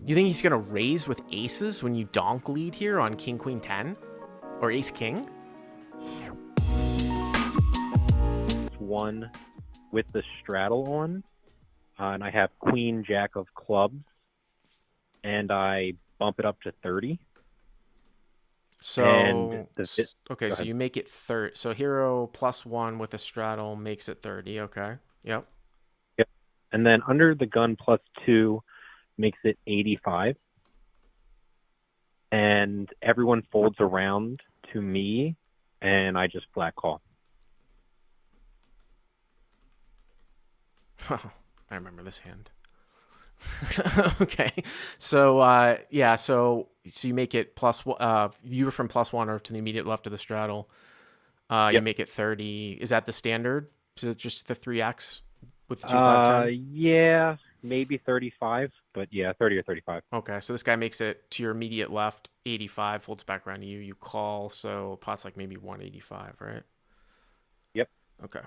You think he's gonna raise with aces when you donk lead here on king queen 10 or ace king? One with the straddle on, and I have queen jack of clubs, and I bump it up to 30. And So the okay, go so ahead. you make it 30. So hero +1 with a straddle makes it 30. Okay. Yep. Yep. And then under the gun +2 makes it 85. And everyone folds around to me, and I just flat call. I remember this hand. Okay. So yeah, so you make it plus you were from +1 or to the immediate left of the straddle. You Yep. make it 30. Is that the standard? So it's just the 3x with the 2 5 10? Yeah, maybe 35, but yeah, 30 or 35. Okay, so this guy makes it to your immediate left, 85, folds back around to you. You call, so pot's like maybe 185, right? Yep. Okay.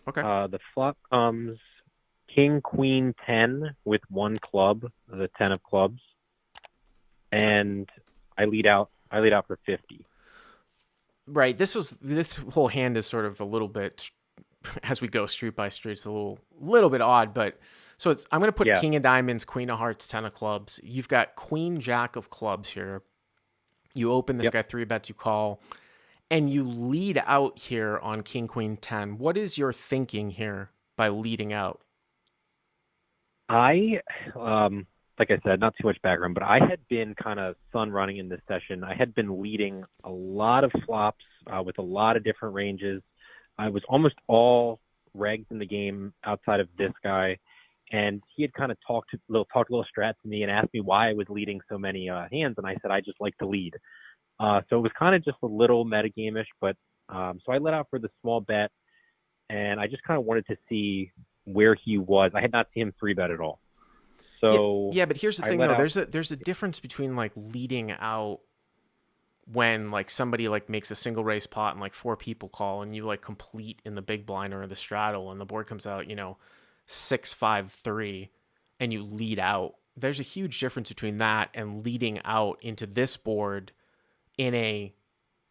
Okay. The flop comes king, queen, 10 with one club, the 10 of clubs, and I lead out. I lead out for 50. Right. This whole hand is sort of a little bit as we go street by street. It's a little bit odd, but so it's I'm going to put Yeah. king of diamonds, queen of hearts, 10 of clubs. You've got queen jack of clubs here. You open this Yep. guy 3 bets, you call, and you lead out here on king queen 10. What is your thinking here by leading out? I, like I said, not too much background, but I had been kind of sun running in this session. I had been leading a lot of flops with a lot of different ranges. I was almost all regs in the game outside of this guy, and he had kind of talked a little strat to me and asked me why I was leading so many hands, and I said I just like to lead. So it was kind of just a little metagame-ish, but so I let out for the small bet, and I just kind of wanted to see where he was. I had not seen him 3-bet at all. Yeah, So yeah, but here's the I thing let though. out. There's a difference between like leading out when like somebody like makes a single race pot and like 4 people call and you like complete in the big blind or the straddle and the board comes out, 6 5 3 and you lead out. There's a huge difference between that and leading out into this board in a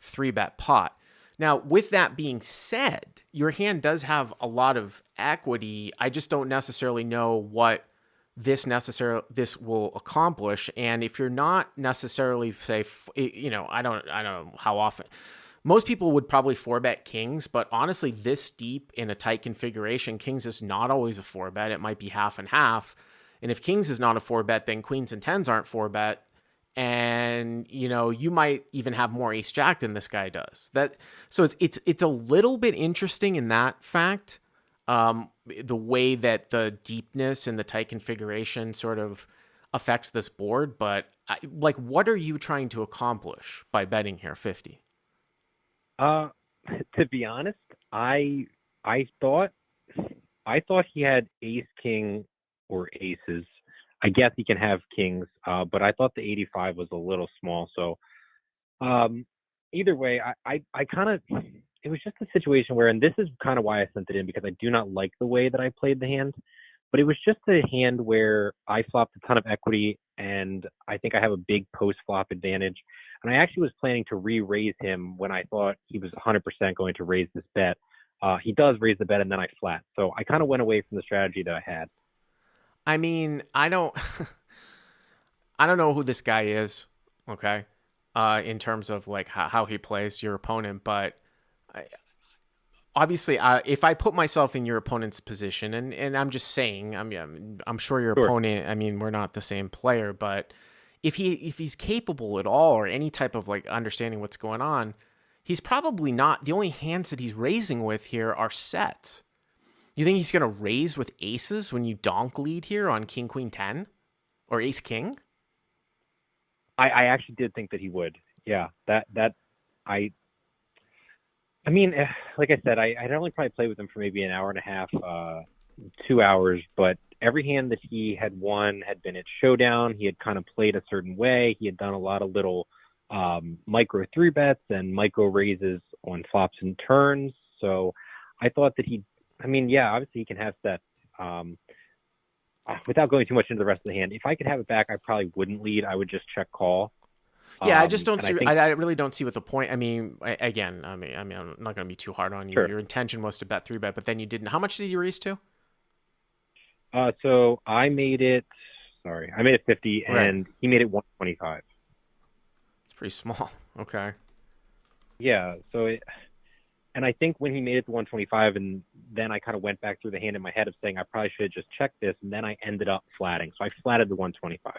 3-bet pot. Now, with that being said, your hand does have a lot of equity. I just don't necessarily know what this will accomplish. And if you're not necessarily say, I don't know how often. Most people would probably 4-bet kings, but honestly, this deep in a tight configuration, kings is not always a 4-bet. It might be half and half. And if kings is not a 4-bet, then queens and tens aren't 4-bet. And you might even have more ace jack than this guy does. So it's a little bit interesting in that fact. The way that the deepness and the tight configuration sort of affects this board, but what are you trying to accomplish by betting here 50? Uh, to be honest, I thought he had ace king or aces. I guess he can have kings, but I thought the 85 was a little small. So either way, I kind of it was just a situation where, and this is kind of why I sent it in because I do not like the way that I played the hand. But it was just a hand where I flopped a ton of equity, and I think I have a big post flop advantage. And I actually was planning to re-raise him when I thought he was 100% going to raise this bet. He does raise the bet, and then I flat. So I kind of went away from the strategy that I had. I mean, I don't I don't know who this guy is, okay? In terms of like how he plays your opponent, but I, obviously, if I put myself in your opponent's position, and I'm just saying, I'm sure your Sure. opponent. I mean, we're not the same player, but if he's capable at all or any type of like understanding what's going on, he's probably not. The only hands that he's raising with here are sets. You think he's gonna raise with aces when you donk lead here on king queen 10 or ace king? I actually did think that he would. Yeah, that I I mean, like I said, I'd only probably played with him for maybe an hour and a half, 2 hours, but every hand that he had won had been at showdown. He had kind of played a certain way. He had done a lot of little micro 3-bets and micro raises on flops and turns. So I thought that I mean, yeah, obviously he can have sets. without going too much into the rest of the hand, if I could have it back, I probably wouldn't lead. I would just check call. Yeah, I just don't And I see. think I really don't see what the point. I mean, again, I'm not going to be too hard on you. sure. Your intention was to bet three bet, but then you didn't. How much did you raise to? So I made it. Sorry, I made it 50, Right, and he made it 125. it's pretty small. Okay. Yeah. And I think when he made it to 125, and then I kind of went back through the hand in my head of saying I probably should have just checked this, and then I ended up flatting. So I flatted the 125.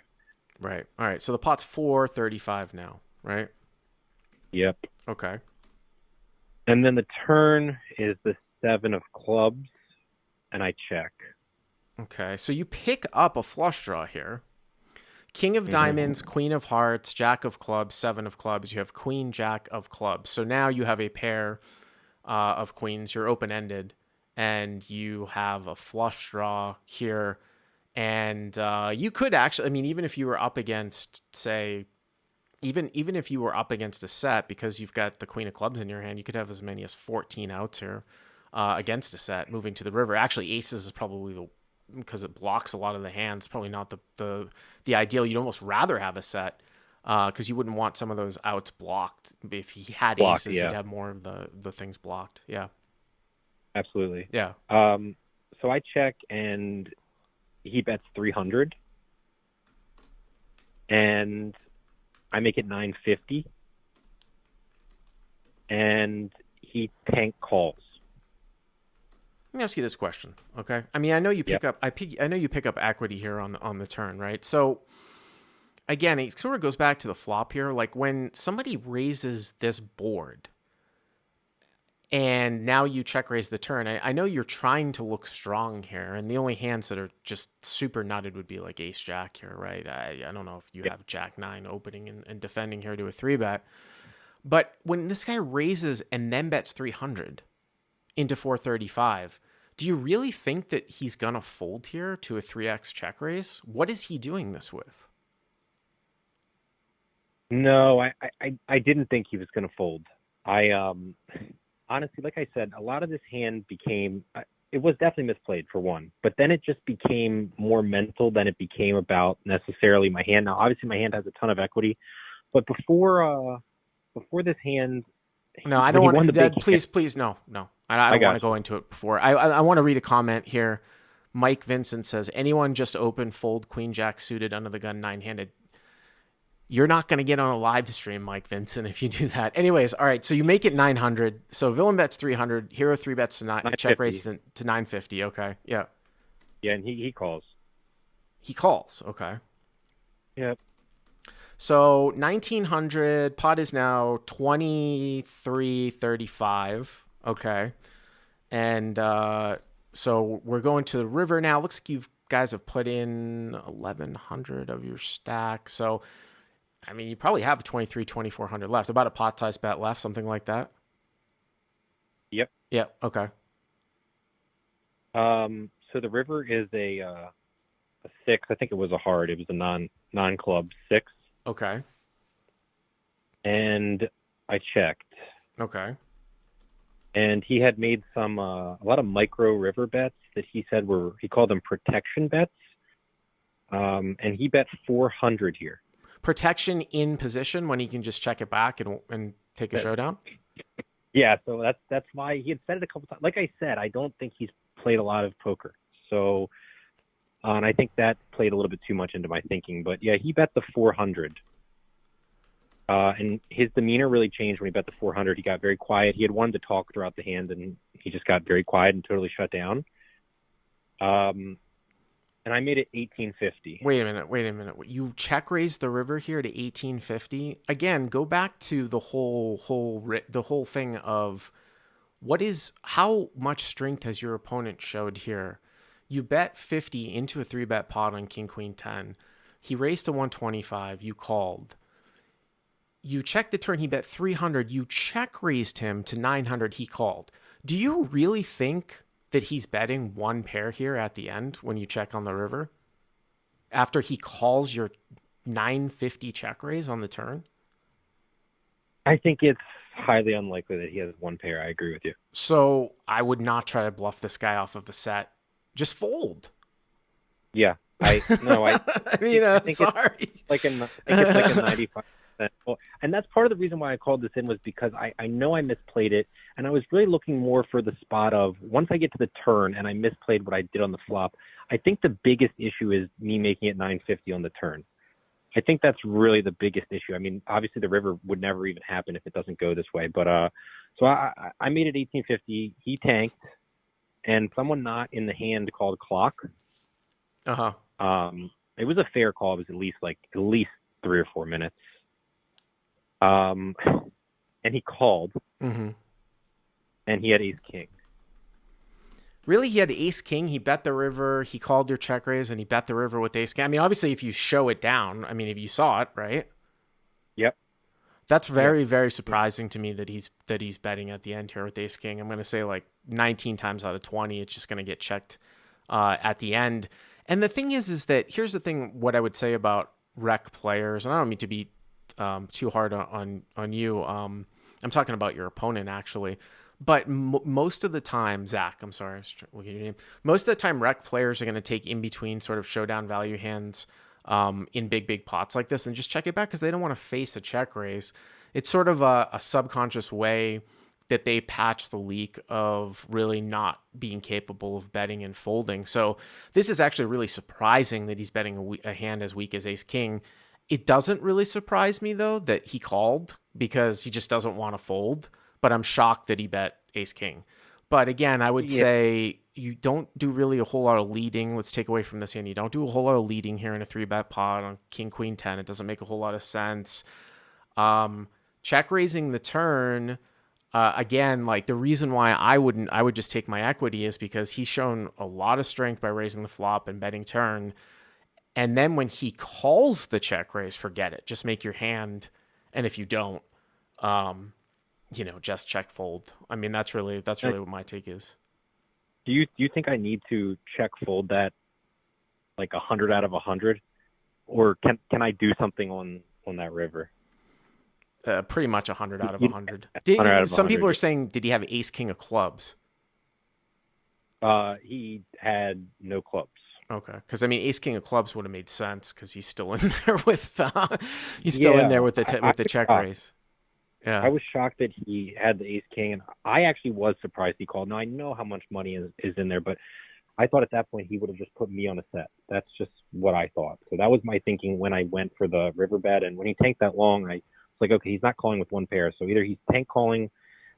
Right. All right. So the pot's 435 now, right? Yep. Okay. And then the turn is the 7 of clubs, and I check. Okay. So you pick up a flush draw here. King of Hmm. diamonds, queen of hearts, jack of clubs, seven of clubs. You have queen, jack of clubs. So now you have a pair of queens. You're open ended, and you have a flush draw here. And you could actually, I mean, even if you were up against, say, even if you were up against a set because you've got the queen of clubs in your hand, you could have as many as 14 outs here against a set moving to the river. Actually, aces is probably the because it blocks a lot of the hands. Probably not the ideal. You'd almost rather have a set because you wouldn't want some of those outs blocked. If he had Blocked, aces, he'd yeah, have more of the things blocked. Yeah, absolutely. yeah. Um, so I check, and he bets 300, and I make it 950, and he tank calls. Let me ask you this question, okay? I mean, I know you Yep. pick up I know you pick up equity here on the turn, right? So again, it sort of goes back to the flop here. Like when somebody raises this board and now you check raise the turn, I know you're trying to look strong here, and the only hands that are just super nutted would be like ace jack here, right? I don't know if you Yep. have jack nine opening and defending here to a three bet, but when this guy raises and then bets 300 into 435, do you really think that he's gonna fold here to a 3x check raise? What is he doing this with? No, I didn't think he was going to fold. I honestly, like I said, a lot of this hand became it was definitely misplayed for one, but then it just became more mental than it became about necessarily my hand. Now, obviously, my hand has a ton of equity, but before this hand, No, I when don't he want won the big that. hand, Please, no, no. I I don't want to got go you. into it before. I want to read a comment here. Mike Vincent says, anyone just open fold queen jack suited under the gun nine handed. You're not going to get on a live stream, Mike Vincent, if you do that. Anyways, all right. So you make it 900. So villain bets 300. Hero three bets to check raise 950. to 950. Okay. Yeah. Yeah, and he calls. He calls. Okay. Yep. So 1900 pot is now 2335. Okay. And so we're going to the river now. Looks like you guys have put in 1100 of your stack. So I mean, you probably have 2400 left. About a pot size bet left, something like that. Yep. Yeah. Okay. So the river is a six. I think it was a hard. It was a non club six, Okay. and I checked. Okay. And he had made some a lot of micro river bets that he said he called them protection bets. And he bet 400 here. Protection in position when he can just check it back and take a That, showdown. yeah, so that's why he had said it a couple times. Like I said, I don't think he's played a lot of poker, so and I think that played a little bit too much into my thinking. But yeah, he bet the 400. And his demeanor really changed when he bet the 400. He got very quiet. He had wanted to talk throughout the hand, and he just got very quiet and totally shut down. And I made it 1850. Wait a minute. Wait a minute. You check raise the river here to 1850. Again, go back to the whole thing of how much strength has your opponent showed here? You bet 50 into a three bet pot on king queen 10. He raised to 125. You called. You checked the turn. He bet 300. You check raised him to 900. He called. Do you really think that he's betting one pair here at the end when you check on the river after he calls your 950 check raise on the turn? I think it's highly unlikely that he has one pair. I agree with you. So I would not try to bluff this guy off of the set. Just fold. Yeah, I no, I mean, I think it's sorry. like I think it's like a 95%. Well, and that's part of the reason why I called this in was because I know I misplayed it, and I was really looking more for the spot of once I get to the turn and I misplayed what I did on the flop. I think the biggest issue is me making it 950 on the turn. I think that's really the biggest issue. I mean, obviously the river would never even happen if it doesn't go this way, but so I made it 1850. He tanked, and someone not in the hand called clock. Uh-huh. It was a fair call. It was at least 3 or 4 minutes. Um, and he called, Mm-hmm. and he had ace king. Really, he had ace king. He bet the river. He called your check raise, and he bet the river with ace king. I mean, obviously, if you show it down, I mean, if you saw it, right? Yep. That's Yep. very, very surprising to me that he's betting at the end here with ace king. I'm going to say like 19 times out of 20, it's just going to get checked at the end. And the thing is that here's the thing. What I would say about rec players, and I don't mean to be too hard on you. I'm talking about your opponent actually. But most of the time, Zach, I'm sorry, I was looking at your name. Most of the time, rec players are going to take in between sort of showdown value hands in big pots like this and just check it back because they don't want to face a check raise. It's sort of a subconscious way that they patch the leak of really not being capable of betting and folding. So this is actually really surprising that he's betting a hand as weak as ace king. It doesn't really surprise me though that he called because he just doesn't want to fold, but I'm shocked that he bet ace king. But again, I would Yeah. say you don't do really a whole lot of leading. Let's take away from this hand. You don't do a whole lot of leading here in a 3-bet pot on king, queen, 10. It doesn't make a whole lot of sense. Check raising the turn, again, like the reason why I would just take my equity is because he's shown a lot of strength by raising the flop and betting turn. And then when he calls the check raise, forget it. Just make your hand. And if you don't, um, just check fold. I mean, that's really what my take is. Do you think I need to check fold that like 100 out of 100, or can I do something on that river? Pretty much 100 out of You- 100. 100 out of Some people 100. are saying, did he have ace king of clubs? He had no clubs. Okay, because I mean, ace king of clubs would have made sense because he's still in there with he's still in there with with the was check shocked. raise. Yeah. I was shocked that he had the ace king, and I actually was surprised he called. Now I know how much money is in there, but I thought at that point he would have just put me on a set. That's just what I thought. So that was my thinking when I went for the river bet. And when he tanked that long, I was like, okay, he's not calling with one pair. So either he's tank calling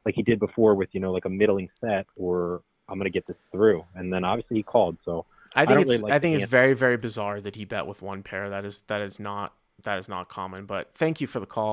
like he did before with, like a middling set, or I'm going to get this through. And then obviously he called. So I don't really like I the think it's hand. very, very bizarre that he bet with one pair. That is not common. But thank you for the call.